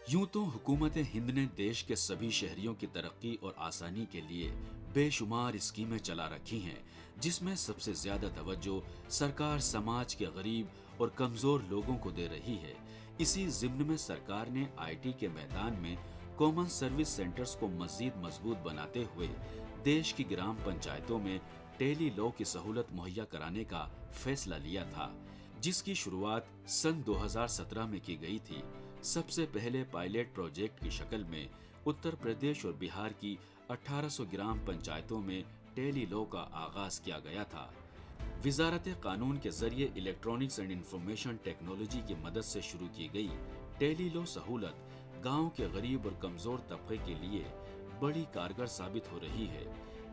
यूं तो हुकूमत हिंद ने देश के सभी शहरियों की तरक्की और आसानी के लिए बेशुमार स्कीमें चला रखी हैं, जिसमें सबसे ज्यादा तवज्जो सरकार समाज के गरीब और कमजोर लोगों को दे रही है। इसी जिम्न में सरकार ने आईटी के मैदान में कॉमन सर्विस सेंटर्स को मजीद मजबूत बनाते हुए देश की ग्राम पंचायतों में टेली लॉ की सहूलत मुहैया कराने का फैसला लिया था, जिसकी शुरुआत सन 2017 में की गई थी। सबसे पहले पायलट प्रोजेक्ट की शक्ल में उत्तर प्रदेश और बिहार की 1800 ग्राम पंचायतों में टेली लॉ का आगाज किया गया था। विजारत कानून के जरिए इलेक्ट्रॉनिक्स एंड इंफॉर्मेशन टेक्नोलॉजी की मदद से शुरू की गई टेली लॉ सहूलत गांव के गरीब और कमजोर तबके के लिए बड़ी कारगर साबित हो रही है।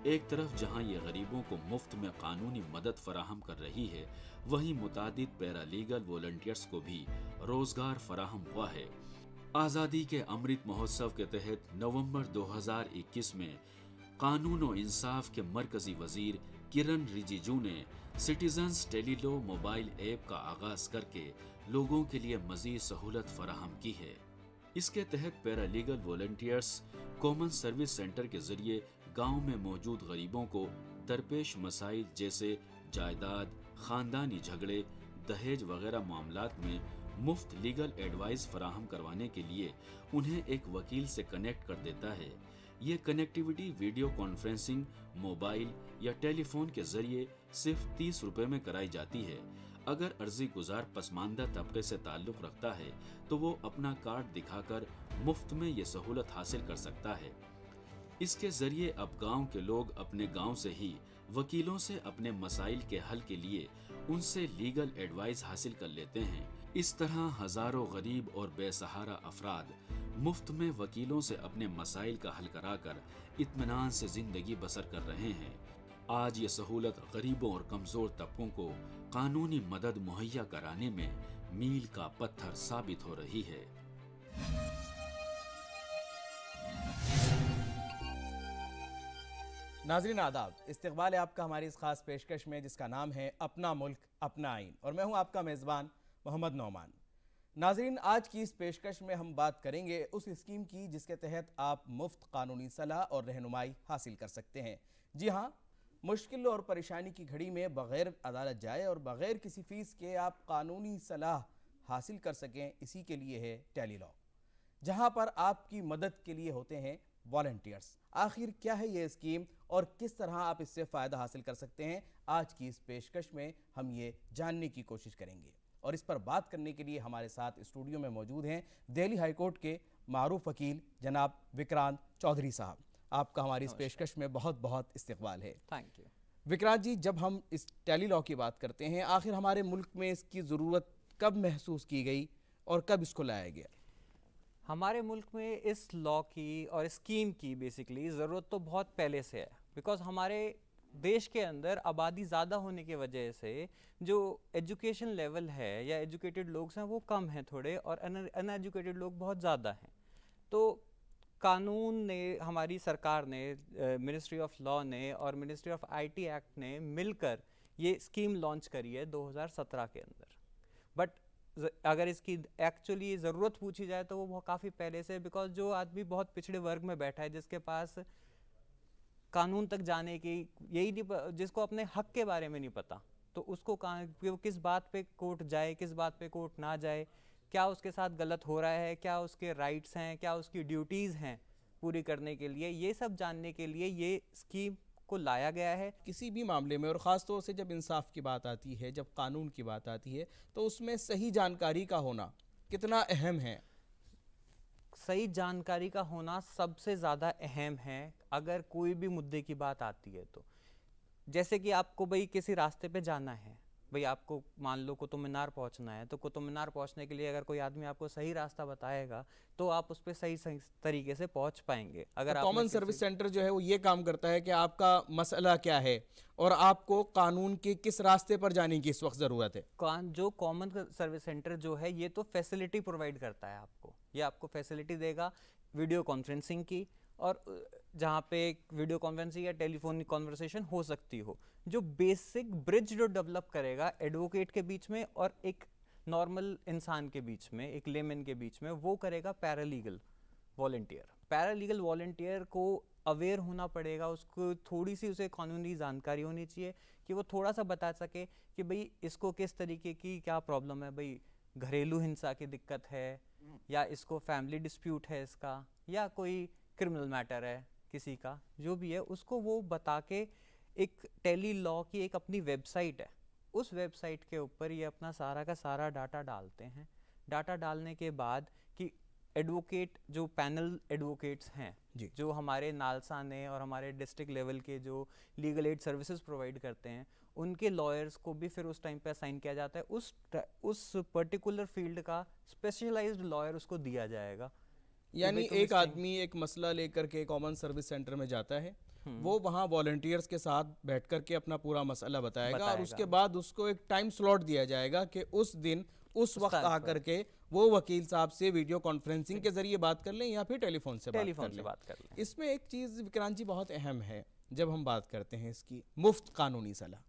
एक तरफ जहां ये गरीबों को मुफ्त में कानूनी मदद फराहम कर रही है, वहीं मुतादिद पैरालीगल वॉलंटियर्स को भी रोजगार फराहम हुआ है। आजादी के अमृत महोत्सव के तहत नवंबर 2021 में कानून और इंसाफ के मरकजी वजीर किरण रिजिजू ने citizens tele law mobile app का आगाज करके लोगों के लिए मजीद सहूलत फराहम की है। इसके तहत paralegal volunteers common service centre के जरिए गांव में मौजूद गरीबों को दरपेश मसाइल जैसे जायदाद, खानदानी झगड़े, दहेज वगैरह मामलात में मुफ्त लीगल एडवाइस फराहम करवाने के लिए उन्हें एक वकील से कनेक्ट कर देता है। ये कनेक्टिविटी वीडियो कॉन्फ्रेंसिंग, मोबाइल या टेलीफोन के जरिए सिर्फ 30 रुपए में कराई जाती है। अगर अर्जी गुजार पसमानदा तबके से ताल्लुक रखता है तो वो अपना कार्ड दिखाकर मुफ्त में ये सहूलत हासिल कर सकता है। इसके जरिए अब गांव के लोग अपने गांव से ही वकीलों से अपने मसाइल के हल के लिए उनसे लीगल एडवाइस हासिल कर लेते हैं। इस तरह हजारों गरीब और बेसहारा अफराद मुफ्त में वकीलों से अपने मसाइल का हल कराकर इत्मीनान से जिंदगी बसर कर रहे हैं। आज ये सहूलत गरीबों और कमजोर तबकों को कानूनी मदद मुहैया कराने में मील का पत्थर साबित हो रही है। नाज़रीन आदाब, इस्तकबाल है आपका हमारी इस खास पेशकश में जिसका नाम है अपना मुल्क अपना आइन, और मैं हूं आपका मेज़बान मोहम्मद नौमान। नाज़रीन, आज की इस पेशकश में हम बात करेंगे उस स्कीम की जिसके तहत आप मुफ्त कानूनी सलाह और रहनुमाई हासिल कर सकते हैं। जी हाँ, मुश्किल और परेशानी की घड़ी में बग़ैर अदालत जाए और बग़ैर किसी फ़ीस के आप कानूनी सलाह हासिल कर सकें, इसी के लिए है टेली लॉ, जहाँ पर आपकी मदद के लिए होते हैं वॉलंटियर्स। आखिर क्या है ये स्कीम और किस तरह आप इससे फ़ायदा हासिल कर सकते हैं, आज की इस पेशकश में हम ये जानने की कोशिश करेंगे। और इस पर बात करने के लिए हमारे साथ स्टूडियो में मौजूद हैं दिल्ली हाई कोर्ट के मारूफ वकील जनाब विक्रांत चौधरी साहब। आपका हमारी इस पेशकश में बहुत बहुत इस्तकबाल है। Thank you. विक्रांत जी, जब हम इस टेली लॉ की बात करते हैं, आखिर हमारे मुल्क में इसकी ज़रूरत कब महसूस की गई और कब इसको लाया गया? हमारे मुल्क में इस लॉ की और स्कीम की बेसिकली ज़रूरत तो बहुत पहले से है, बिकॉज हमारे देश के अंदर आबादी ज़्यादा होने की वजह से जो एजुकेशन लेवल है या एजुकेटेड लोग हैं वो कम हैं थोड़े, और अनएजुकेटेड लोग बहुत ज़्यादा हैं। तो कानून ने, हमारी सरकार ने, मिनिस्ट्री ऑफ लॉ ने और मिनिस्ट्री ऑफ आईटी एक्ट ने मिलकर ये स्कीम लॉन्च करी है 2017 के अंदर। बट अगर इसकी एक्चुअली ज़रूरत पूछी जाए तो वो काफ़ी पहले से, बिकॉज जो आदमी बहुत पिछड़े वर्ग में बैठा है, जिसके पास कानून तक जाने की यही नहीं, जिसको अपने हक के बारे में नहीं पता, तो उसको किस बात पे कोर्ट जाए, किस बात पे कोर्ट ना जाए, क्या उसके साथ गलत हो रहा है, क्या उसके राइट्स हैं, क्या उसकी ड्यूटीज़ हैं पूरी करने के लिए, ये सब जानने के लिए ये स्कीम को लाया गया है। किसी भी मामले में, और ख़ास तौर से जब इंसाफ की बात आती है, जब कानून की बात आती है, तो उसमें सही जानकारी का होना कितना अहम है? सही जानकारी का होना सबसे ज़्यादा अहम है अगर कोई भी मुद्दे की बात आती है तो। जैसे कि आपको भाई किसी रास्ते पे जाना है, भाई आपको मान लो कुतुब मीनार पहुंचना है, तो कुतुब मीनार पहुंचने के लिए अगर कोई आदमी आपको सही रास्ता बताएगा तो आप उस पर सही तरीके से पहुंच पाएंगे। अगर तो कॉमन सर्विस सेंटर जो है वो ये काम करता है कि आपका मसला क्या है और आपको कानून के किस रास्ते पर जाने की इस वक्त ज़रूरत है। जो कॉमन सर्विस सेंटर जो है ये तो फैसिलिटी प्रोवाइड करता है आपको, ये आपको फैसिलिटी देगा वीडियो कॉन्फ्रेंसिंग की, और जहाँ पे वीडियो कॉन्फ्रेंसिंग या टेलीफोनिक कॉन्वर्सेशन हो सकती हो, जो बेसिक ब्रिज जो डेवलप करेगा एडवोकेट के बीच में और एक नॉर्मल इंसान के बीच में, एक लेमन के बीच में, वो करेगा पैरालीगल वॉलंटियर। पैरालीगल वॉलंटियर को अवेयर होना पड़ेगा, उसको थोड़ी सी उसे कानूनी जानकारी होनी चाहिए कि वो थोड़ा सा बता सके कि भाई इसको किस तरीके की क्या प्रॉब्लम है, भाई घरेलू हिंसा की दिक्कत है या इसको फैमिली डिस्प्यूट है इसका, या कोई क्रिमिनल मैटर है किसी का, जो भी है उसको वो बता के, एक टेली लॉ की एक अपनी वेबसाइट है, उस वेबसाइट के ऊपर ये अपना सारा का सारा डाटा डालते हैं। डाटा डालने के बाद कि एडवोकेट, जो पैनल एडवोकेट्स हैं जी। जो हमारे नालसा ने और हमारे डिस्ट्रिक्ट लेवल के जो लीगल एड सर्विसेज प्रोवाइड करते हैं, उनके लॉयर्स को भी फिर उस टाइम पे असाइन किया जाता है, उस पर्टिकुलर फील्ड का स्पेशलाइज्ड लॉयर उसको दिया जाएगा। यानी भाई तुम एक इस टाइम- आदमी एक मसला लेकर के कॉमन सर्विस सेंटर में जाता है, वो वहाँ वॉलंटियर्स के साथ बैठ कर के अपना पूरा मसला बताएगा और उसके बाद उसको एक टाइम स्लॉट दिया जाएगा कि उस दिन उस वक्त आकर के वो वकील साहब से वीडियो कॉन्फ्रेंसिंग के जरिए बात कर लें या फिर टेलीफोन से बात कर लें। इसमें एक चीज़ विक्रांत जी बहुत अहम है, जब हम बात करते हैं इसकी मुफ्त कानूनी सलाह,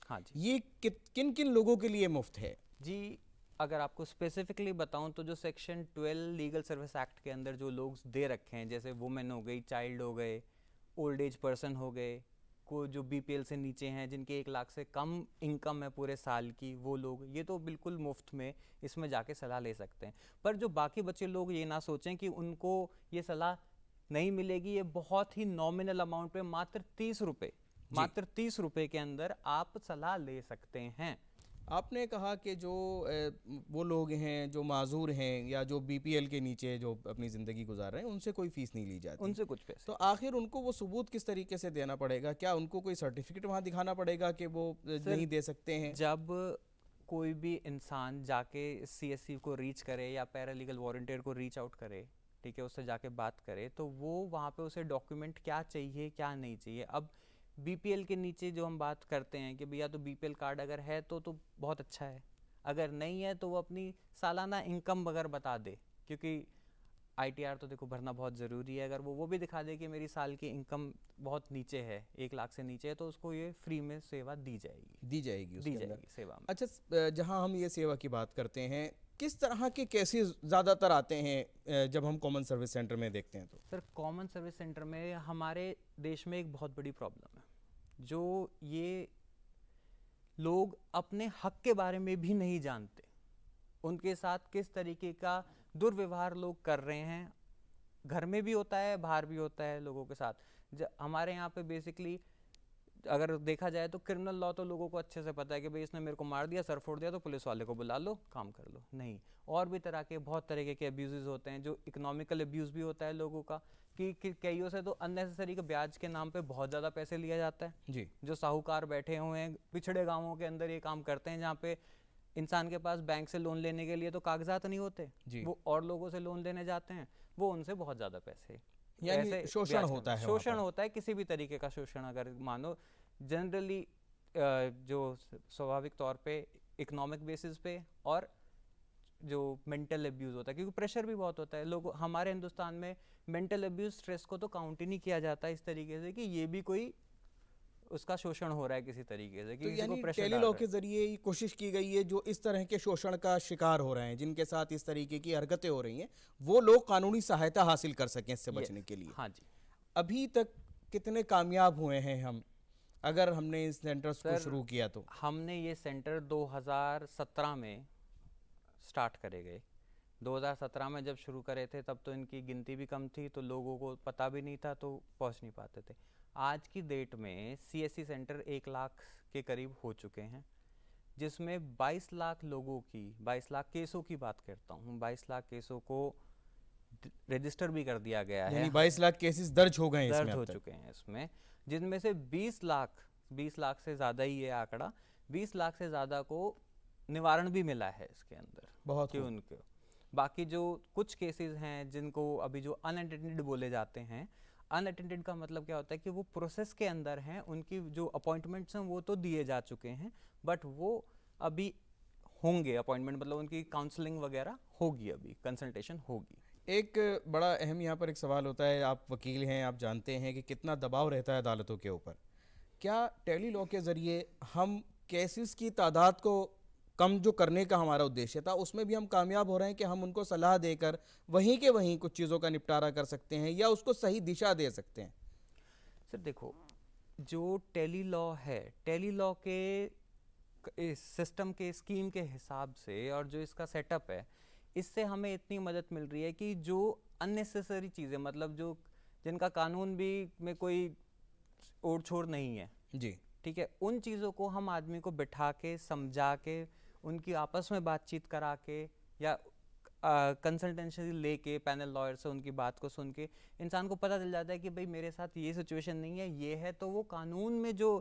हाँ जी ये किन किन लोगों के लिए मुफ्त है? जी, अगर आपको स्पेसिफिकली बताऊं तो जो सेक्शन 12 लीगल सर्विस एक्ट के अंदर जो लोग दे रखे हैं, जैसे वुमेन हो गई, चाइल्ड हो गए, ओल्ड एज पर्सन हो गए, को जो बीपीएल से नीचे हैं, जिनके 1 लाख से कम इनकम है पूरे साल की, वो लोग ये तो बिल्कुल मुफ्त में इसमें जाके सलाह ले सकते हैं। पर जो बाकी बच्चे लोग ये ना सोचें कि उनको ये सलाह नहीं मिलेगी, ये बहुत ही नॉमिनल अमाउंट पे, मात्र 30 रुपये, मात्र 30 रुपये के अंदर आप सलाह ले सकते हैं। आपने कहा कि जो वो लोग हैं जो माजूर हैं या जो बीपीएल के नीचे जो अपनी ज़िंदगी गुजार रहे हैं, उनसे कोई फ़ीस नहीं ली जाती, उनसे कुछ पैसे, तो आखिर उनको वो सबूत किस तरीके से देना पड़ेगा? क्या उनको कोई सर्टिफिकेट वहाँ दिखाना पड़ेगा कि वो नहीं दे सकते हैं? जब कोई भी इंसान जाके सीएससी को रीच करे या पैरालीगल वॉलंटियर को रीच आउट करे, ठीक है, उससे जाके बात करे, तो वो वहाँ पे उसे डॉक्यूमेंट क्या चाहिए क्या नहीं चाहिए। अब बीपीएल के नीचे जो हम बात करते हैं कि भैया तो बीपीएल कार्ड अगर है तो बहुत अच्छा है, अगर नहीं है तो वो अपनी सालाना इनकम अगर बता दे, क्योंकि आईटीआर तो देखो भरना बहुत ज़रूरी है, अगर वो भी दिखा दे कि मेरी साल की इनकम बहुत नीचे है, 1 लाख से नीचे है, तो उसको ये फ्री में सेवा दी जाएगी उसके अंदर। सेवा में। अच्छा, जहाँ हम ये सेवा की बात करते हैं, किस तरह के केसेस ज़्यादातर आते हैं जब हम कॉमन सर्विस सेंटर में देखते हैं? तो सर, कॉमन सर्विस सेंटर में हमारे देश में एक बहुत बड़ी प्रॉब्लम है, जो ये लोग अपने हक के बारे में भी नहीं जानते, उनके साथ किस तरीके का दुर्व्यवहार लोग कर रहे हैं, घर में भी होता है, बाहर भी होता है लोगों के साथ। हमारे यहाँ पे बेसिकली अगर देखा जाए तो क्रिमिनल लॉ तो लोगों को अच्छे से पता है कि भाई इसने मेरे को मार दिया, सर फोड़ दिया, तो पुलिस वाले को बुला लो, काम कर लो। नहीं, और भी तरह के बहुत तरीके के अब्यूज़ होते हैं, जो इकोनॉमिकल अब्यूज़ भी होता है लोगों का, कि कईयों से तो अननेसेसरी के ब्याज के नाम पे बहुत ज़्यादा पैसे लिया जाता है जी। जो साहूकार बैठे हुए हैं पिछड़े गाँवों के अंदर ये काम करते हैं, जहाँ पे इंसान के पास बैंक से लोन लेने के लिए तो कागजात नहीं होते, वो और लोगों से लोन लेने जाते हैं, वो उनसे बहुत ज़्यादा पैसे, यानी शोषण होता है, शोषण होता है, किसी भी तरीके का शोषण अगर मानो, जनरली जो स्वाभाविक तौर पे इकोनॉमिक बेसिस पे, और जो मेंटल अब्यूज़ होता है, क्योंकि प्रेशर भी बहुत होता है लोग, हमारे हिंदुस्तान में मेंटल अब्यूज़, स्ट्रेस को तो काउंट ही नहीं किया जाता इस तरीके से कि ये भी कोई उसका शोषण हो रहा है किसी तरीके से, कि तो किसी को यानी प्रेशर टेली लॉ के जरिए ये कोशिश की गई है, जो इस तरह के शोषण का शिकार हो रहे हैं, जिनके साथ इस तरीके की हरकतें हो रही हैं, वो लोग कानूनी सहायता हासिल कर सकें इससे बचने के लिए। हाँ जी। अभी तक कितने कामयाब हुए हैं हम, अगर हमने इस सेंटर्स को शुरू किया तो? हमने ये सेंटर 2017 में स्टार्ट करे गए। 2017 में जब शुरू करे थे तब तो इनकी गिनती भी कम थी, तो लोगों को पता भी नहीं था, तो पहुंच नहीं पाते थे। आज की डेट में सीएससी सेंटर 1 लाख के करीब हो चुके हैं, जिसमें 22 लाख लोगों की, 22 लाख केसों की बात करता हूँ, 22 लाख केसों को रजिस्टर भी कर दिया गया है, यानी 22 लाख केसेस दर्ज हो गए हैं, दर्ज हो चुके हैं इसमें, जिनमें से 20 लाख से ज़्यादा ही ये आंकड़ा, 20 लाख से ज़्यादा को निवारण भी मिला है इसके अंदर, बहुत कि उनको, बाकी जो कुछ केसेस हैं जिनको अभी जो अनअटेंडेड बोले जाते हैं, अनअटेंडेड का मतलब क्या होता है कि वो प्रोसेस के अंदर हैं, उनकी जो अपॉइंटमेंट्स हैं वो तो दिए जा चुके हैं, बट वो अभी होंगे अपॉइंटमेंट, मतलब उनकी काउंसलिंग वगैरह होगी, अभी कंसल्टेशन होगी। एक बड़ा अहम यहाँ पर एक सवाल होता है, आप वकील हैं, आप जानते हैं कि कितना दबाव रहता है अदालतों के ऊपर। क्या टेली लॉ के ज़रिए हम केसेस की तादाद को कम जो करने का हमारा उद्देश्य था, उसमें भी हम कामयाब हो रहे हैं कि हम उनको सलाह देकर वहीं के वहीं कुछ चीज़ों का निपटारा कर सकते हैं या उसको सही दिशा दे सकते हैं? सर देखो, जो टेली लॉ है, टेली लॉ के इस सिस्टम के स्कीम के हिसाब से और जो इसका सेटअप है, इससे हमें इतनी मदद मिल रही है कि जो अननेसेसरी चीज़ें, मतलब जो जिनका कानून भी में कोई ओर छोर नहीं है, जी, ठीक है, उन चीज़ों को हम आदमी को बिठा के समझा के उनकी आपस में बातचीत करा के या कंसल्टेंसी लेके पैनल लॉयर से उनकी बात को सुन के इंसान को पता चल जाता है कि भाई मेरे साथ ये सिचुएशन नहीं है, ये है, तो वो कानून में जो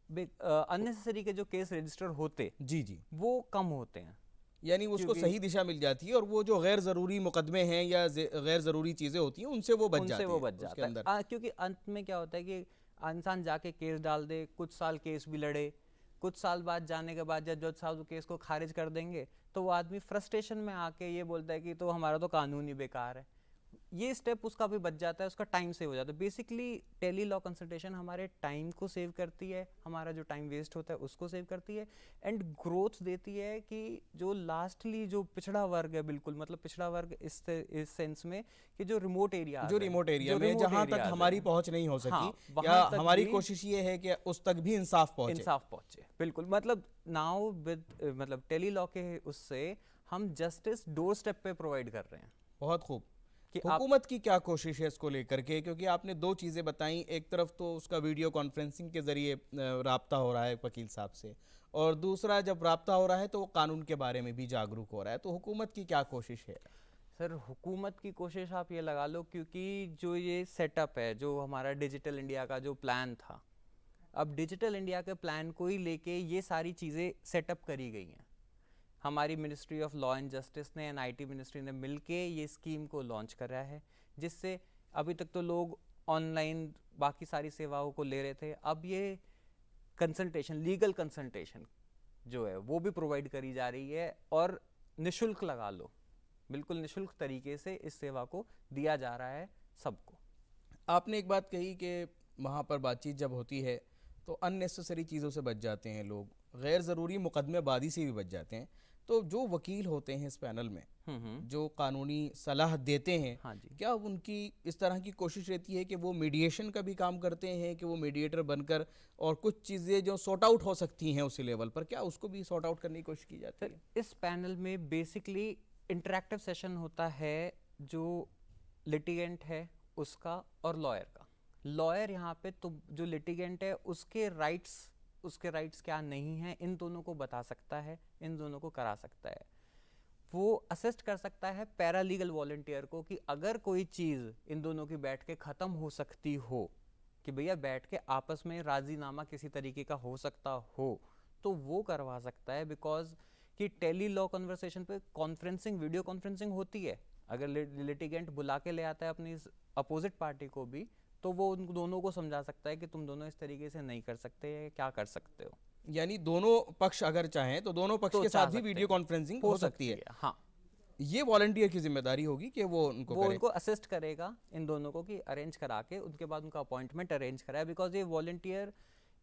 अननेसेसरी के जो केस रजिस्टर होते जी, जी, वो कम होते हैं। यानी उसको क्योंकि सही दिशा मिल जाती है और वो जो गैर ज़रूरी मुकदमे हैं या गैर ज़रूरी चीज़ें होती हैं उनसे वो बच जाते उनसे वो हैं बच उसके जाता है। अंदर। क्योंकि अंत में क्या होता है कि इंसान जाके केस डाल दे, कुछ साल केस भी लड़े, कुछ साल बाद जाने के बाद जब जज साहब केस को खारिज कर देंगे तो वो आदमी फ्रस्ट्रेशन में आके ये बोलता है कि तो हमारा तो कानून ही बेकार है। ये स्टेप उसका भी बच जाता है, उसका टाइम सेव हो जाता है। बेसिकली टेली लॉ कंसल्टेशन हमारे टाइम को सेव करती है, हमारा जो टाइम वेस्ट होता है उसको सेव करती है, एंड ग्रोथ देती है कि जो लास्टली जो पिछड़ा वर्ग है, बिल्कुल मतलब पिछड़ा वर्ग इस सेंस में कि जो रिमोट एरिया में जहां तक हमारी पहुंच नहीं हो सकी, या हमारी कोशिश ये है कि उस तक भी इंसाफ पहुंचे। बिल्कुल, मतलब नाउ विद मतलब टेली लॉ के उससे हम जस्टिस डोर स्टेप पे प्रोवाइड कर रहे हैं। बहुत खूब। कि हुकूमत की क्या कोशिश है इसको लेकर के, क्योंकि आपने दो चीज़ें बताई, एक तरफ तो उसका वीडियो कॉन्फ्रेंसिंग के ज़रिए राब्ता हो रहा है वकील साहब से, और दूसरा जब राब्ता हो रहा है तो वो कानून के बारे में भी जागरूक हो रहा है, तो हुकूमत की क्या कोशिश है? सर हुकूमत की कोशिश आप ये लगा लो, क्योंकि जो ये सेटअप है, जो हमारा डिजिटल इंडिया का जो प्लान था, अब डिजिटल इंडिया के प्लान को ही लेके ये सारी चीज़ें सेटअप करी गई हैं। हमारी ministry of law and justice ने एंड आईटी मिनिस्ट्री ने मिलके ये स्कीम को लॉन्च करा है, जिससे अभी तक तो लोग ऑनलाइन बाकी सारी सेवाओं को ले रहे थे, अब ये कंसल्टेशन, लीगल कंसल्टेशन जो है वो भी प्रोवाइड करी जा रही है, और निशुल्क लगा लो, बिल्कुल निशुल्क तरीके से इस सेवा को दिया जा रहा है सबको। आपने एक बात कही कि वहाँ पर बातचीत जब होती है तो अननेसेसरी चीज़ों से बच जाते हैं लोग, गैर ज़रूरी मुकदमेबाजी से भी बच जाते हैं, तो जो वकील होते हैं इस पैनल में, जो कानूनी सलाह देते हैं, हाँ जी, क्या उनकी इस तरह की कोशिश रहती है कि वो मीडिएशन का भी काम करते हैं, कि वो मीडिएटर बनकर और कुछ चीज़ें जो सॉर्ट आउट हो सकती हैं उसी लेवल पर, क्या उसको भी सॉर्ट आउट करने की कोशिश की जाती है? इस पैनल में बेसिकली इंटरेक्टिव सेशन होता है, जो लिटिगेंट है उसका और लॉयर का। लॉयर यहाँ पे तो जो लिटिगेंट है उसके राइट्स क्या नहीं हैं, इन दोनों को बता सकता है, इन दोनों को करा सकता है। वो असिस्ट कर सकता है पैरालीगल वॉलंटियर को कि अगर कोई चीज़ इन दोनों की बैठ के ख़त्म हो सकती हो, कि भैया बैठ के आपस में राजीनामा किसी तरीके का हो सकता हो, तो वो करवा सकता है। बिकॉज कि टेली लॉ कन्वर्सेशन पे कॉन्फ्रेंसिंग, वीडियो कॉन्फ्रेंसिंग होती है, अगर लिटिगेंट बुला के ले आता है अपनी अपोजिट पार्टी को भी, तो वो उन दोनों को समझा सकता है कि तुम दोनों इस तरीके से नहीं कर सकते, क्या कर सकते हो। यानी दोनों पक्ष अगर चाहें तो दोनों पक्ष के साथ भी वीडियो कॉन्फ्रेंसिंग हो सकती है। हाँ, ये वॉलंटियर की जिम्मेदारी होगी कि वो उनको असिस्ट करेगा इन दोनों को, कि अरेंज करा के उनके बाद उनका अपॉइंटमेंट अरेंज कराए। बिकॉज ये वॉलंटियर,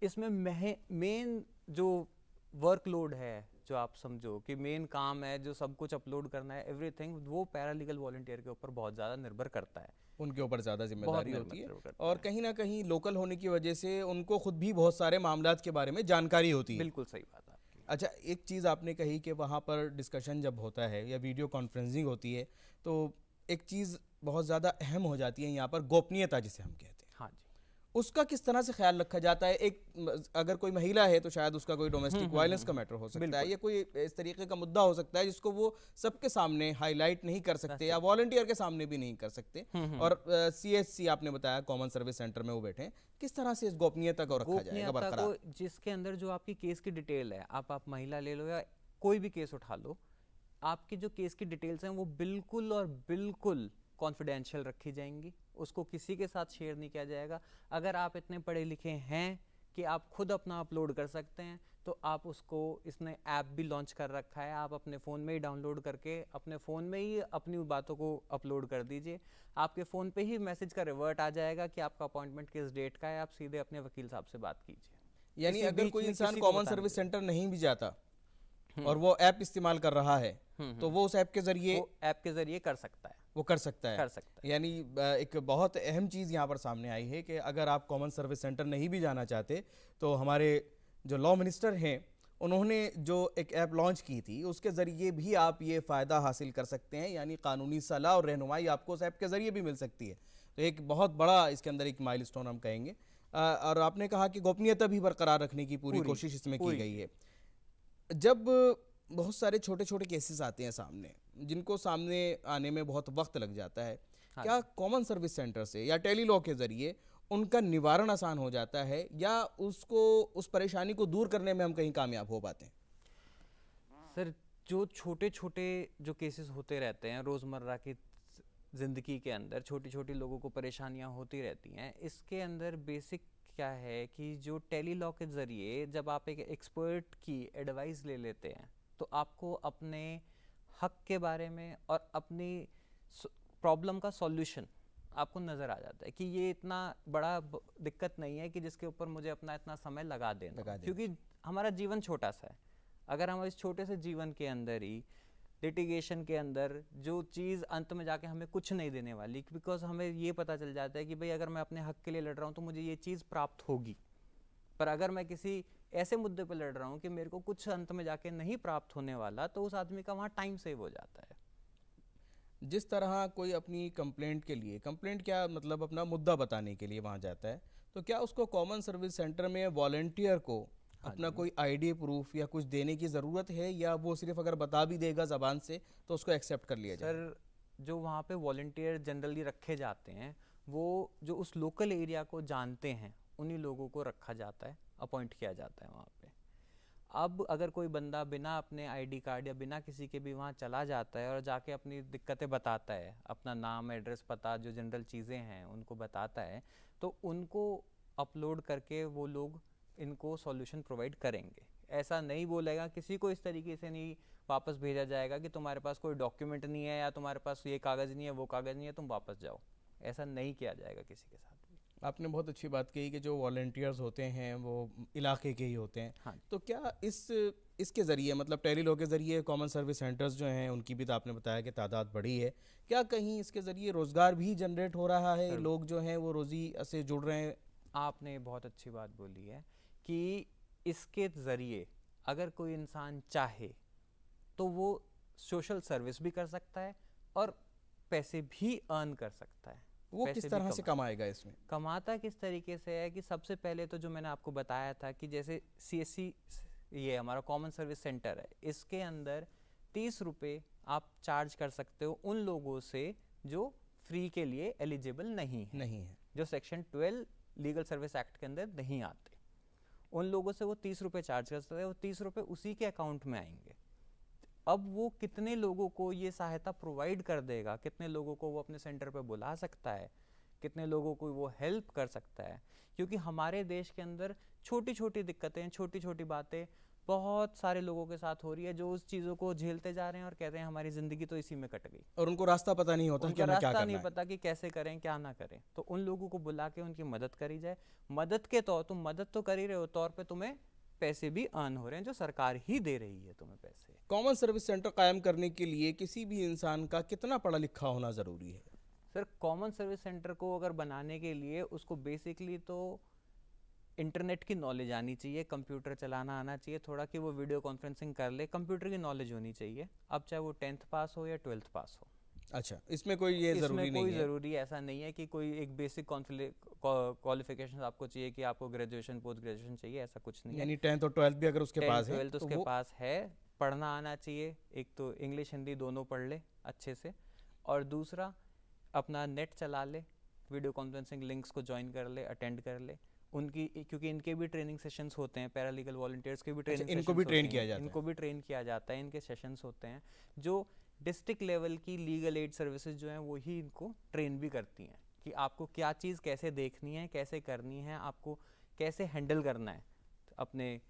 इसमें मेन जो वर्कलोड है, जो आप समझो कि मेन काम है, जो सब कुछ अपलोड करना है, एवरीथिंग, वो पैरालीगल वॉलंटियर के ऊपर बहुत ज़्यादा निर्भर करता है, उनके ऊपर ज़्यादा जिम्मेदारी होती है, और कहीं ना कहीं लोकल होने की वजह से उनको खुद भी बहुत सारे मामलात के बारे में जानकारी होती है। बिल्कुल सही बात है। अच्छा, एक चीज़ आपने कही कि वहाँ पर डिस्कशन जब होता है या वीडियो कॉन्फ्रेंसिंग होती है, तो एक चीज़ बहुत ज़्यादा अहम हो जाती है यहाँ पर, गोपनीयता जिसे हम कहते हैं। हाँ जी, उसका किस तरह से ख्याल रखा जाता है? एक अगर कोई महिला है तो शायद उसका कोई डोमेस्टिक वायलेंस का मैटर हो सकता है, या कोई इस तरीके का मुद्दा हो सकता है जिसको वो सबके सामने हाईलाइट नहीं कर सकते या वॉलंटियर के सामने भी नहीं कर सकते, और CSC आपने बताया कॉमन सर्विस सेंटर में वो बैठे हैं, किस तरह से इस गोपनीयता को रखा जाएगा बरकरार? जिसके अंदर जो आपकी केस की डिटेल है, आप महिला ले लो या कोई भी केस उठा लो, आपकी जो केस की डिटेल्स हैं वो बिल्कुल और बिल्कुल कॉन्फिडेंशियल रखी जाएंगी, उसको किसी के साथ शेयर नहीं किया जाएगा। अगर आप इतने पढ़े लिखे हैं कि आप खुद अपना अपलोड कर सकते हैं, तो आप उसको, इसने ऐप भी लॉन्च कर रखा है, आप अपने फ़ोन में ही डाउनलोड करके अपने फ़ोन में ही अपनी बातों को अपलोड कर दीजिए। आपके फ़ोन पे ही मैसेज का रिवर्ट आ जाएगा कि आपका अपॉइंटमेंट किस डेट का है, आप सीधे अपने वकील साहब से बात कीजिए। यानी अगर कोई इंसान कॉमन सर्विस सेंटर नहीं भी जाता और वो ऐप इस्तेमाल कर रहा है, तो वो उस ऐप के जरिए वो ऐप के जरिए कर सकता है, वो कर सकता है। कर सकता है। यानी एक बहुत अहम चीज़ यहाँ पर सामने आई है कि अगर आप कॉमन सर्विस सेंटर नहीं भी जाना चाहते, तो हमारे जो लॉ मिनिस्टर हैं उन्होंने जो एक ऐप लॉन्च की थी उसके ज़रिए भी आप ये फ़ायदा हासिल कर सकते हैं, यानी कानूनी सलाह और रहनुमाई आपको उस ऐप के ज़रिए भी मिल सकती है। तो एक बहुत बड़ा इसके अंदर एक माइलस्टोन हम कहेंगे। और आपने कहा कि गोपनीयता भी बरकरार रखने की पूरी कोशिश इसमें की गई है। जब बहुत सारे छोटे छोटे केसेस आते हैं सामने, जिनको सामने आने में बहुत वक्त लग जाता है, क्या कॉमन सर्विस सेंटर से या टेली लॉ के ज़रिए उनका निवारण आसान हो जाता है, या उसको उस परेशानी को दूर करने में हम कहीं कामयाब हो पाते हैं? सर, जो छोटे छोटे जो केसेस होते रहते हैं रोज़मर्रा की ज़िंदगी के अंदर, छोटी छोटी लोगों को परेशानियां होती रहती हैं, इसके अंदर बेसिक क्या है कि जो टेली लॉ के ज़रिए जब आप एक एक्सपर्ट की एडवाइस ले लेते हैं, तो आपको अपने हक के बारे में और अपनी प्रॉब्लम का सॉल्यूशन आपको नज़र आ जाता है कि ये इतना बड़ा दिक्कत नहीं है कि जिसके ऊपर मुझे अपना इतना समय लगा देना, क्योंकि हमारा जीवन छोटा सा है। अगर हम इस छोटे से जीवन के अंदर ही लिटिगेशन के अंदर जो चीज़ अंत में जाके हमें कुछ नहीं देने वाली, बिकॉज हमें ये पता चल जाता है कि भाई अगर मैं अपने हक के लिए लड़ रहा हूँ तो मुझे ये चीज़ प्राप्त होगी, पर अगर मैं किसी ऐसे मुद्दे पर लड़ रहा हूँ कि मेरे को कुछ अंत में जाके नहीं प्राप्त होने वाला, तो उस आदमी का वहाँ टाइम सेव हो जाता है। जिस तरह कोई अपनी कंप्लेंट के लिए, कंप्लेंट क्या मतलब अपना मुद्दा बताने के लिए वहाँ जाता है, तो क्या उसको कॉमन सर्विस सेंटर में वॉलंटियर को अपना कोई आईडी प्रूफ या कुछ देने की ज़रूरत है, या वो सिर्फ अगर बता भी देगा ज़बान से तो उसको एक्सेप्ट कर लिया जाए? सर, जो वहाँ पे वॉलंटियर जनरली रखे जाते हैं, वो जो उस लोकल एरिया को जानते हैं उन्हीं लोगों को रखा जाता है, अपॉइंट किया जाता है वहाँ पे। अब अगर कोई बंदा बिना अपने आईडी कार्ड या बिना किसी के भी वहाँ चला जाता है और जाके अपनी दिक्कतें बताता है, अपना नाम, एड्रेस, पता, जो जनरल चीज़ें हैं उनको बताता है, तो उनको अपलोड करके वो लोग इनको सॉल्यूशन प्रोवाइड करेंगे। ऐसा नहीं बोलेगा, किसी को इस तरीके से नहीं वापस भेजा जाएगा कि तुम्हारे पास कोई डॉक्यूमेंट नहीं है या तुम्हारे पास ये कागज़ नहीं है, वो कागज़ नहीं है, तुम वापस जाओ। ऐसा नहीं किया जाएगा किसी के साथ भी। आपने बहुत अच्छी बात कही कि जो वॉलंटियर्स होते हैं वो इलाके के ही होते हैं। हाँ। तो क्या इसके ज़रिए, मतलब टेली लॉ के ज़रिए कॉमन सर्विस सेंटर्स जो हैं उनकी भी तो आपने बताया कि तादाद बढ़ी है, क्या कहीं इसके ज़रिए रोज़गार भी जनरेट हो रहा है? लोग जो हैं वो रोज़ी से जुड़ रहे हैं? आपने बहुत अच्छी बात बोली है कि इसके ज़रिए अगर कोई इंसान चाहे तो वो सोशल सर्विस भी कर सकता है और पैसे भी अर्न कर सकता है। वो किस तरह से कमाएगा इसमें? कमाता किस तरीके से है कि सबसे पहले तो जो मैंने आपको बताया था कि जैसे CSC, ये हमारा कॉमन सर्विस सेंटर है, इसके अंदर 30 रुपये आप चार्ज कर सकते हो उन लोगों से जो फ्री के लिए एलिजिबल नहीं है, जो सेक्शन 12 लीगल सर्विस एक्ट के अंदर नहीं आते। उन लोगों से वो 30 रुपये चार्ज कर सकते हैं, वो 30 रुपये उसी के अकाउंट में आएंगे। अब वो कितने लोगों को ये सहायता प्रोवाइड कर देगा, कितने लोगों को वो अपने सेंटर पे बुला सकता है, कितने लोगों को वो हेल्प कर सकता है, क्योंकि हमारे देश के अंदर छोटी छोटी दिक्कतें, छोटी छोटी बातें बहुत सारे लोगों के साथ हो रही है, जो उस चीज़ों को झेलते जा रहे हैं और कहते हैं हमारी ज़िंदगी तो इसी में कट गई, और उनको रास्ता पता नहीं होता कि हमें क्या करना है। नहीं पता कि कैसे करें, क्या ना करें। तो उन लोगों को बुला के उनकी मदद करी जाए। मदद के तौर, तुम मदद तो कर ही रहे हो, तौर पे तुम्हें पैसे भी अर्न हो रहे हैं, जो सरकार ही दे रही है तुम्हें पैसे। कॉमन सर्विस सेंटर कायम करने के लिए किसी भी इंसान का कितना पढ़ा लिखा होना ज़रूरी है? सर, कॉमन सर्विस सेंटर को अगर बनाने के लिए उसको बेसिकली तो इंटरनेट की नॉलेज आनी चाहिए, कंप्यूटर चलाना आना चाहिए थोड़ा, कि वो वीडियो कॉन्फ्रेंसिंग कर ले, कंप्यूटर की नॉलेज होनी चाहिए। अब चाहे वो 10th पास हो या 12th पास हो। अच्छा, इसमें कोई ये ज़रूरी नहीं है? कोई ज़रूरी ऐसा नहीं है कि कोई एक बेसिक क्वालिफिकेशन आपको चाहिए कि आपको ग्रेजुएशन, पोस्ट ग्रेजुएशन चाहिए, ऐसा कुछ नहीं है। यानी 10th और 12th भी अगर उसके पास है, 12th उसके पास है, पढ़ना आना चाहिए। एक तो इंग्लिश हिंदी दोनों पढ़ ले अच्छे से, और दूसरा अपना नेट चला ले, वीडियो कॉन्फ्रेंसिंग लिंक्स को ज्वाइन कर ले, अटेंड कर ले उनकी, क्योंकि इनके भी ट्रेनिंग सेशंस होते हैं, पैरालीगल वॉलंटियर्स के भी ट्रेनिंग, इनको भी ट्रेन किया जाता है? इनको भी ट्रेन किया जाता है, इनके सेशंस होते हैं। जो डिस्ट्रिक्ट लेवल की लीगल एड सर्विसेज जो हैं वो ही इनको ट्रेन भी करती हैं कि आपको क्या चीज़ कैसे देखनी है, कैसे करनी है, आपको कैसे हैंडल करना है अपने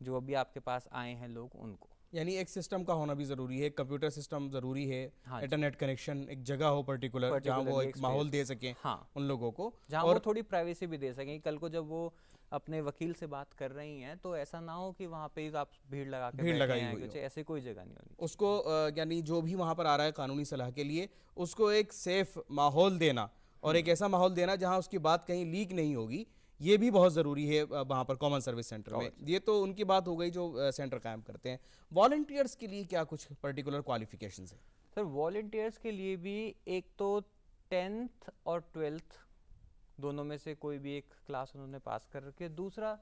जो अभी आपके पास आए हैं लोग उनको। यानी एक सिस्टम का होना भी ज़रूरी है, कंप्यूटर सिस्टम ज़रूरी है, हाँ, इंटरनेट कनेक्शन, एक जगह हो पर्टिकुलर जहाँ वो एक माहौल दे सकें, हाँ, उन लोगों को, जहाँ और वो थोड़ी प्राइवेसी भी दे सकें। कल को जब वो अपने वकील से बात कर रही हैं तो ऐसा ना हो कि वहाँ पे आप भीड़ लगा के भीड़ बैठे लगाई हैं, हुई कुछ हो। ऐसे कोई जगह नहीं होनी। उसको यानी जो भी वहाँ पर आ रहा है कानूनी सलाह के लिए, उसको एक सेफ माहौल देना और एक ऐसा माहौल देना जहाँ उसकी बात कहीं लीक नहीं होगी, ये भी बहुत ज़रूरी है वहाँ पर कॉमन सर्विस सेंटर में। ये तो उनकी बात हो गई जो सेंटर कायम करते हैं। वॉलंटियर्स के लिए क्या कुछ पर्टिकुलर क्वालिफिकेशंस है? सर वॉलंटियर्स के लिए भी एक तो 10th और 12th दोनों में से कोई भी एक क्लास उन्होंने पास कर रखी है। दूसरा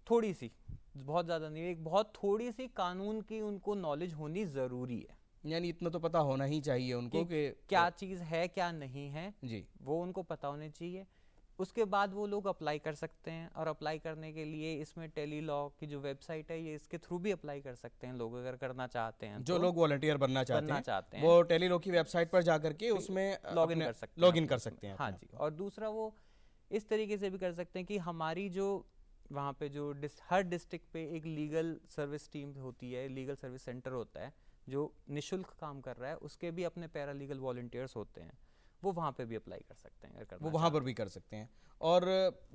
थोड़ी सी, बहुत ज़्यादा नहीं, एक बहुत थोड़ी सी कानून की उनको नॉलेज होनी ज़रूरी है। यानी इतना तो पता होना ही चाहिए उनको कि क्या चीज़ है क्या नहीं है, जी, वो उनको पता होने चाहिए। उसके बाद वो लोग अप्लाई कर सकते हैं, और अप्लाई करने के लिए इसमें टेली लॉ की जो वेबसाइट है, ये इसके थ्रू भी अप्लाई कर सकते हैं लोग अगर करना चाहते हैं। जो तो लोग वॉलंटियर बनना चाहते हैं हैं वो टेलीलॉ की वेबसाइट पर जा करके उसमें लॉगिन कर सकते हैं, लॉगिन कर सकते हैं। हाँ जी। और दूसरा वो इस तरीके से भी कर सकते हैं कि हमारी जो वहाँ पे जो हर डिस्ट्रिक्ट पे एक लीगल सर्विस टीम होती है, लीगल सर्विस सेंटर होता है जो निशुल्क काम कर रहा है, उसके भी अपने पैरालीगल वॉलंटियर्स होते हैं, वो वहाँ पे भी अप्लाई कर सकते हैं अगर करना वो वहाँ पर भी कर सकते हैं। और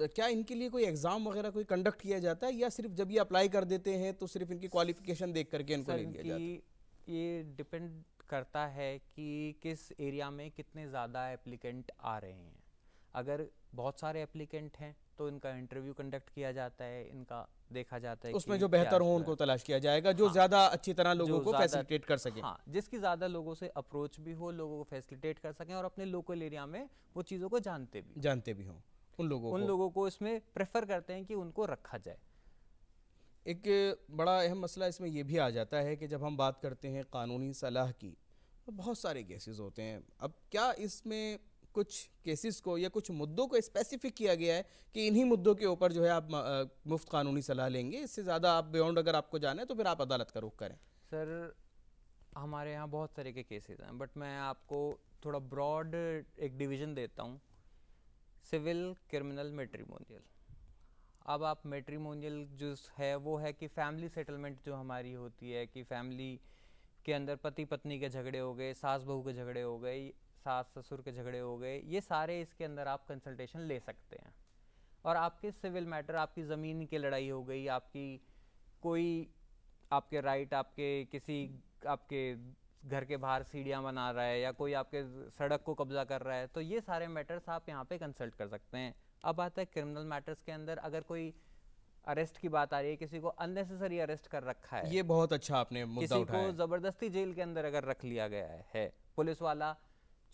क्या इनके लिए कोई एग्ज़ाम वगैरह कोई कंडक्ट किया जाता है, या सिर्फ जब ये अप्लाई कर देते हैं तो सिर्फ इनकी क्वालिफिकेशन देख करके इनको ले लिया जाता है? ये डिपेंड करता है कि किस एरिया में कितने ज़्यादा एप्लीकेंट आ रहे हैं। अगर बहुत सारे एप्लीकेंट हैं तो इनका इंटरव्यू कंडक्ट किया जाता है, इनका देखा जाता है उसमें कि जो बेहतर क्या हो उनको तलाश किया जाएगा, जो ज़्यादा अच्छी तरह लोगों को फैसिलिटेट कर सके। हाँ, जिसकी ज़्यादा लोगों से अप्रोच भी हो, लोगों को फैसिलिटेट कर सकें और अपने लोकल एरिया में वो चीज़ों को जानते भी हों उन लोगों को इसमें प्रेफर करते हैं कि उनको रखा जाए। एक बड़ा अहम मसला इसमें यह भी आ जाता है कि जब हम बात करते हैं कानूनी सलाह की, तो बहुत सारे केसेस होते हैं। अब क्या इसमें कुछ केसेस को या कुछ मुद्दों को स्पेसिफिक किया गया है कि इन्हीं मुद्दों के ऊपर जो है आप मुफ्त कानूनी सलाह लेंगे, इससे ज़्यादा आप बियॉन्ड अगर आपको जाना है तो फिर आप अदालत का रुख करें? सर हमारे यहाँ बहुत तरह के केसेस हैं, बट मैं आपको थोड़ा ब्रॉड एक डिवीज़न देता हूँ, सिविल, क्रिमिनल, मैट्रिमोनियल। अब आप मैट्रिमोनियल जो है वो है कि फैमिली सेटलमेंट जो हमारी होती है, कि फैमिली के अंदर पति पत्नी के झगड़े हो गए, सास बहू के झगड़े हो गए, सास ससुर के झगड़े हो गए, ये सारे इसके अंदर आप कंसल्टेशन ले सकते हैं। और आपके सिविल मैटर, आपकी ज़मीन की लड़ाई हो गई, आपकी कोई आपके राइट, आपके किसी आपके घर के बाहर सीढ़ियाँ बना रहा है, या कोई आपके सड़क को कब्जा कर रहा है, तो ये सारे मैटर्स आप यहाँ पे कंसल्ट कर सकते हैं। अब आता है क्रिमिनल मैटर्स के अंदर, अगर कोई अरेस्ट की बात आ रही है, किसी को अननेसेसरी अरेस्ट कर रखा है, ये बहुत अच्छा आपने मुद्दा उठाया है। किसी को ज़बरदस्ती जेल के अंदर अगर रख लिया गया है, पुलिस वाला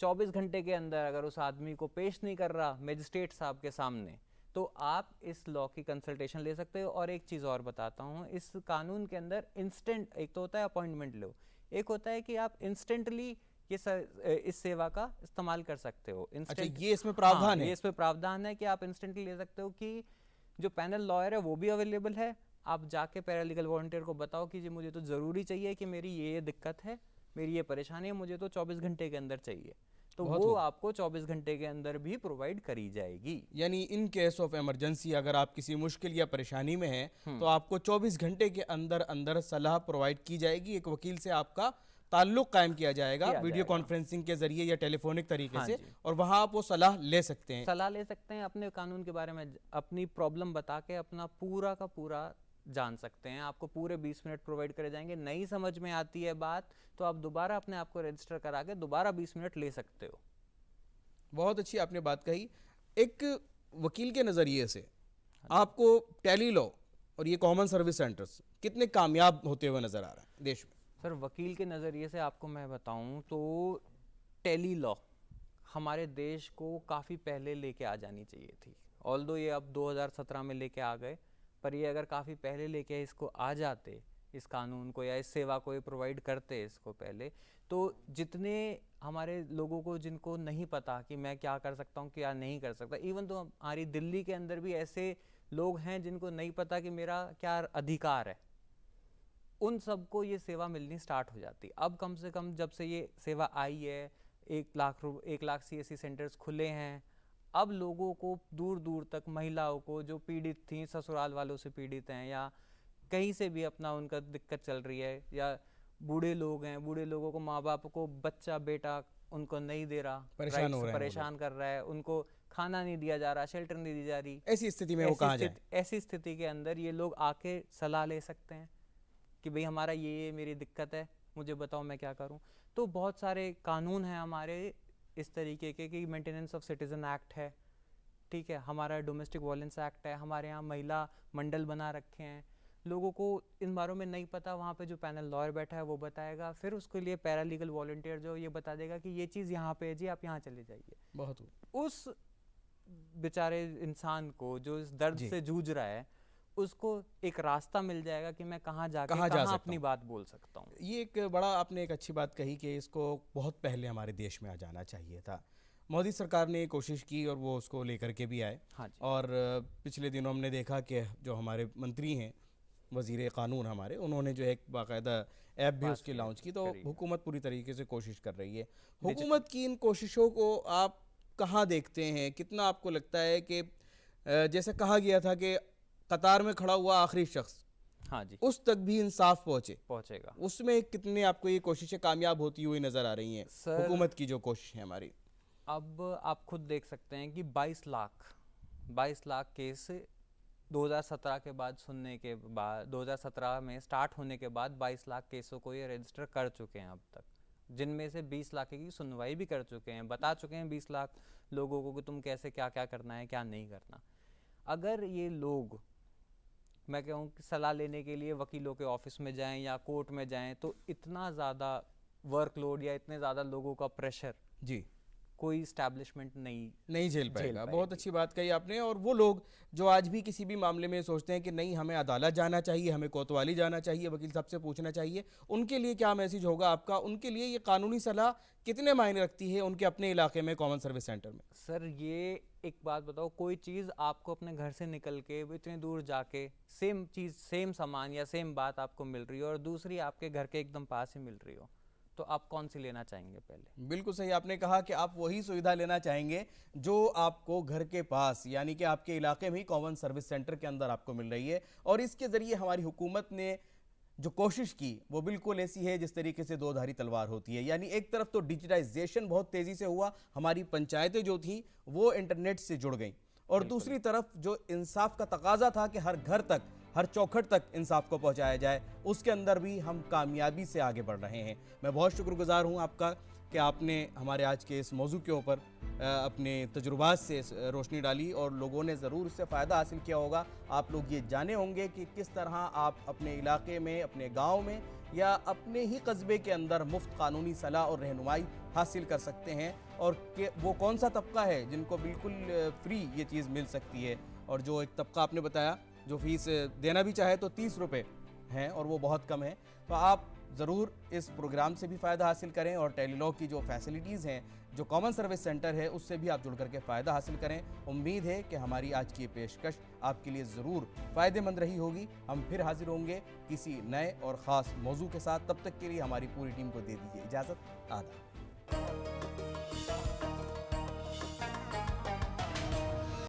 24 घंटे के अंदर अगर उस आदमी को पेश नहीं कर रहा मजिस्ट्रेट साहब के सामने, तो आप इस लॉ की कंसल्टेशन ले सकते हो। और एक चीज़ और बताता हूँ, इस कानून के अंदर इंस्टेंट, एक तो होता है अपॉइंटमेंट लो, एक होता है कि आप इंस्टेंटली इस सेवा का इस्तेमाल कर सकते हो। अच्छा, ये इसमें प्रावधान है? ये इसमें प्रावधान है कि आप इंस्टेंटली ले सकते हो, कि जो पैनल लॉयर है वो भी अवेलेबल है। आप जाके पैरालीगल वॉलंटियर को बताओ कि जी मुझे तो ज़रूरी चाहिए कि मेरी ये दिक्कत है, मेरी ये परेशानी है, मुझे तो 24 घंटे के अंदर चाहिए, तो वो आपको 24 घंटे के अंदर भी प्रोवाइड करी जाएगी। यानी इन केस ऑफ इमरजेंसी अगर आप किसी मुश्किल या परेशानी में हैं तो आपको 24 घंटे के अंदर अंदर सलाह प्रोवाइड की जाएगी। एक वकील से आपका ताल्लुक कायम किया जाएगा वीडियो कॉन्फ्रेंसिंग के जरिए या टेलीफोनिक तरीके से, और वहां आप वो सलाह ले सकते हैं। सलाह ले सकते हैं, अपने कानून के बारे में अपनी प्रॉब्लम बता के अपना पूरा का पूरा जान सकते हैं। आपको पूरे 20 मिनट प्रोवाइड करे जाएंगे। नहीं समझ में आती है बात तो आप दोबारा अपने आप को रजिस्टर करा के दोबारा 20 मिनट ले सकते हो। बहुत अच्छी आपने बात कही। एक वकील के नज़रिए से आपको टेली लॉ और ये कॉमन सर्विस सेंटर्स कितने कामयाब होते हुए नज़र आ रहा है देश में? सर वकील के नज़रिए से आपको मैं बताऊं तो टेली लॉ हमारे देश को काफ़ी पहले लेके आ जानी चाहिए थी। ऑल्दो ये अब 2017 में लेके आ गए, पर ये अगर काफ़ी पहले लेके इसको आ जाते, इस कानून को या इस सेवा को ये प्रोवाइड करते इसको पहले, तो जितने हमारे लोगों को जिनको नहीं पता कि मैं क्या कर सकता हूँ क्या नहीं कर सकता, इवन तो हमारी दिल्ली के अंदर भी ऐसे लोग हैं जिनको नहीं पता कि मेरा क्या अधिकार है, उन सबको ये सेवा मिलनी स्टार्ट हो जाती। अब कम से कम जब से ये सेवा आई है 1 लाख CSC सेंटर्स खुले हैं। अब लोगों को दूर दूर तक, महिलाओं को जो पीड़ित थी, ससुराल वालों से पीड़ित हैं या कहीं से भी अपना उनका दिक्कत चल रही है, या बूढ़े लोग हैं, बूढ़े लोगों को, माँ बाप को बच्चा बेटा उनको नहीं दे रहा, परेशान राइट हो से रहे हैं वो परेशान कर रहा है, उनको खाना नहीं दिया जा रहा, शेल्टर नहीं दी जा रही। ऐसी स्थिति में वो कहाँ जाए? ऐसी स्थिति के अंदर ये लोग आके सलाह ले सकते हैं कि भाई हमारा ये मेरी दिक्कत है, मुझे बताओ मैं क्या करूं। तो बहुत सारे कानून हैं हमारे इस तरीके के कि मेंटेनेंस ऑफ सिटीजन एक्ट है, ठीक है, हमारा डोमेस्टिक वायलेंस एक्ट है, हमारे यहाँ महिला मंडल बना रखे हैं। लोगों को इन बारों में नहीं पता, वहाँ पे जो पैनल लॉयर बैठा है वो बताएगा, फिर उसके लिए पैरालीगल वॉलंटियर जो ये बता देगा कि ये चीज़ यहाँ पे है जी, आप यहाँ चले जाइए। बहुत उस बेचारे इंसान को जो इस दर्द से जूझ रहा है उसको एक रास्ता मिल जाएगा कि मैं कहाँ जाके कहाँ अपनी बात बोल सकता हूँ। ये एक बड़ा आपने एक अच्छी बात कही कि इसको बहुत पहले हमारे देश में आ जाना चाहिए था। मोदी सरकार ने कोशिश की और वो उसको लेकर के भी आए। हाँ जी। और पिछले दिनों हमने देखा कि जो हमारे मंत्री हैं, वजीर कानून हमारे, उन्होंने जो एक बाकायदा ऐप भी उसकी लॉन्च की। तो हुकूमत पूरी तरीके से कोशिश कर रही है। हुकूमत की इन कोशिशों को आप कहाँ देखते हैं? कितना आपको लगता है कि जैसे कहा गया था कि कतार में खड़ा हुआ आखिरी शख्स, हाँ जी, उस तक भी इंसाफ पहुंचेगा, उसमें कितने आपको ये कोशिशें कामयाब होती हुई नजर आ रही हैं हुकूमत की जो कोशिश है हमारी? अब आप खुद देख सकते हैं कि 22 लाख केस 2017 के बाद सुनने के बाद, 2017 में स्टार्ट होने के बाद 22 लाख केसों को ये रजिस्टर कर चुके हैं अब तक, जिनमें से 20 लाख की सुनवाई भी कर चुके हैं, बता चुके हैं 20 लाख लोगों को कि तुम कैसे क्या क्या करना है क्या नहीं करना। अगर ये लोग, मैं कहूँ कि सलाह लेने के लिए वकीलों के ऑफिस में जाएं या कोर्ट में जाएं, तो इतना ज़्यादा वर्कलोड या इतने ज़्यादा लोगों का प्रेशर जी कोई इस्टेब्लिशमेंट नहीं झेल पाएगा। बहुत अच्छी बात कही आपने। और वो लोग जो आज भी किसी भी मामले में सोचते हैं कि नहीं हमें अदालत जाना चाहिए, हमें कोतवाली जाना चाहिए, वकील साहब से पूछना चाहिए, उनके लिए क्या मैसेज होगा आपका? उनके लिए ये कानूनी सलाह कितने मायने रखती है उनके अपने इलाके में, कॉमन सर्विस सेंटर में? सर ये एक बात बताओ, कोई चीज़ आपको अपने घर से निकल के इतनी दूर जाके सेम चीज़, सेम सामान या सेम बात आपको मिल रही हो और दूसरी आपके घर के एकदम पास ही मिल रही हो, तो आप कौन सी लेना चाहेंगे? पहले बिल्कुल सही आपने कहा कि आप वही सुविधा लेना चाहेंगे जो आपको घर के पास, यानी कि आपके इलाके में ही कॉमन सर्विस सेंटर के अंदर आपको मिल रही है। और इसके ज़रिए हमारी हुकूमत ने जो कोशिश की वो बिल्कुल ऐसी है जिस तरीके से दो धारी तलवार होती है। यानी एक तरफ तो डिजिटाइजेशन बहुत तेज़ी से हुआ, हमारी पंचायतें जो थी वो इंटरनेट से जुड़ गई, और दूसरी तरफ जो इंसाफ का तकाजा था कि हर घर तक, हर चौखट तक इंसाफ को पहुंचाया जाए, उसके अंदर भी हम कामयाबी से आगे बढ़ रहे हैं। मैं बहुत शुक्रगुजार हूं आपका कि आपने हमारे आज के इस मौजू के ऊपर अपने तजुर्बात से रोशनी डाली और लोगों ने ज़रूर इससे फ़ायदा हासिल किया होगा। आप लोग ये जाने होंगे कि किस तरह आप अपने इलाके में, अपने गांव में या अपने ही कस्बे के अंदर मुफ्त कानूनी सलाह और रहनुमाई हासिल कर सकते हैं, और कि वो कौन सा तबका है जिनको बिल्कुल फ्री ये चीज़ मिल सकती है। और जो एक तबका आपने बताया जो फीस देना भी चाहे तो 30 रुपये हैं और वो बहुत कम है। तो आप ज़रूर इस प्रोग्राम से भी फ़ायदा हासिल करें और टेलीलॉ की जो फैसिलिटीज़ हैं, जो कॉमन सर्विस सेंटर है, उससे भी आप जुड़ करके फ़ायदा हासिल करें। उम्मीद है कि हमारी आज की ये पेशकश आपके लिए ज़रूर फ़ायदेमंद रही होगी। हम फिर हाजिर होंगे किसी नए और ख़ास मौजू के साथ। तब तक के लिए हमारी पूरी टीम को दे दीजिए इजाज़त। आदाब।